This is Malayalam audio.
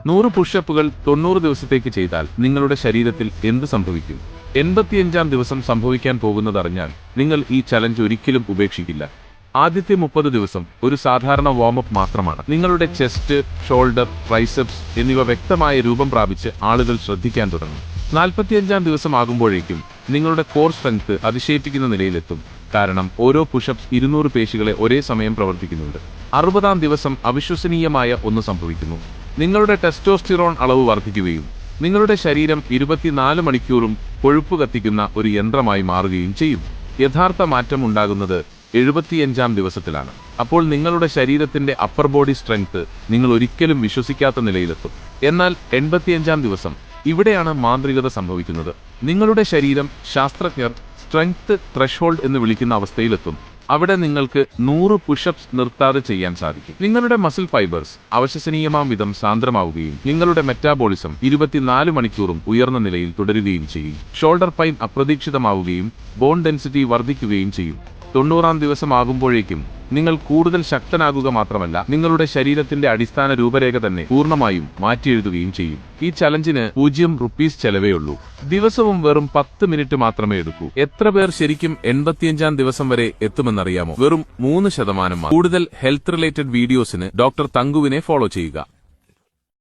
100 പുഷപ്പുകൾ 90 ദിവസത്തേക്ക് ചെയ്താൽ നിങ്ങളുടെ ശരീരത്തിൽ എന്ത് സംഭവിക്കും? 85-ാം ദിവസം സംഭവിക്കാൻ പോകുന്നതറിഞ്ഞാൽ നിങ്ങൾ ഈ ചലഞ്ച് ഒരിക്കലും ഉപേക്ഷിക്കില്ല. ആദ്യത്തെ 30 ദിവസം ഒരു സാധാരണ വാമപ്പ് മാത്രമാണ്. നിങ്ങളുടെ ചെസ്റ്റ്, ഷോൾഡർ, ട്രൈസെപ്സ് എന്നിവ വ്യക്തമായ രൂപം പ്രാപിച്ച് ആളുകൾ ശ്രദ്ധിക്കാൻ തുടങ്ങും. 45-ാം ദിവസം ആകുമ്പോഴേക്കും നിങ്ങളുടെ കോർ സ്ട്രെങ്ത് അതിശയിപ്പിക്കുന്ന നിലയിലെത്തും. കാരണം ഓരോ പുഷപ്സ് 200 പേശികളെ ഒരേ സമയം പ്രവർത്തിക്കുന്നുണ്ട്. 60-ാം ദിവസം അവിശ്വസനീയമായ ഒന്ന് സംഭവിക്കുന്നു. നിങ്ങളുടെ ടെസ്റ്റോസ്റ്റിറോൺ അളവ് വർദ്ധിക്കുകയും നിങ്ങളുടെ ശരീരം 24 മണിക്കൂറും കൊഴുപ്പ് കത്തിക്കുന്ന ഒരു യന്ത്രമായി മാറുകയും ചെയ്യും. യഥാർത്ഥ മാറ്റം ഉണ്ടാകുന്നത് 75-ാം ദിവസത്തിലാണ്. അപ്പോൾ നിങ്ങളുടെ ശരീരത്തിന്റെ അപ്പർ ബോഡി സ്ട്രെങ്ത് നിങ്ങൾ ഒരിക്കലും വിശ്വസിക്കാത്ത നിലയിലെത്തും. എന്നാൽ 85-ാം ദിവസം ഇവിടെയാണ് മാന്ത്രികത സംഭവിക്കുന്നത്. നിങ്ങളുടെ ശരീരം ശാസ്ത്രജ്ഞർ സ്ട്രെങ്ത് ത്രെഷോൾഡ് എന്ന് വിളിക്കുന്ന അവസ്ഥയിലെത്തും. അവിടെ നിങ്ങൾക്ക് 100 പുഷപ്സ് നിർത്താതെ ചെയ്യാൻ സാധിക്കും. നിങ്ങളുടെ മസിൽ ഫൈബേഴ്സ് അവിശ്വസനീയമാം വിധം സാന്ദ്രമാവുകയും നിങ്ങളുടെ മെറ്റാബോളിസം 24 മണിക്കൂറും ഉയർന്ന നിലയിൽ തുടരുകയും ചെയ്യും. ഷോൾഡർ പൈൻ അപ്രതീക്ഷിതമാവുകയും ബോൺ ഡെൻസിറ്റി വർദ്ധിക്കുകയും ചെയ്യും. 90-ാം ദിവസം ആകുമ്പോഴേക്കും നിങ്ങൾ കൂടുതൽ ശക്തനാകുക മാത്രമല്ല, നിങ്ങളുടെ ശരീരത്തിന്റെ അടിസ്ഥാന രൂപരേഖ തന്നെ പൂർണ്ണമായും മാറ്റിയെഴുതുകയും ചെയ്യും. ഈ ചലഞ്ചിന് 0 റുപ്പീസ് ചെലവേ ഉള്ളൂ. ദിവസവും വെറും 10 മിനിറ്റ് മാത്രമേ എടുക്കൂ. എത്ര പേർ ശരിക്കും 85-ാം ദിവസം വരെ എത്തുമെന്നറിയാമോ? വെറും 3%. കൂടുതൽ ഹെൽത്ത് റിലേറ്റഡ് വീഡിയോസിന് ഡോക്ടർ തങ്കുവിനെ ഫോളോ ചെയ്യുക.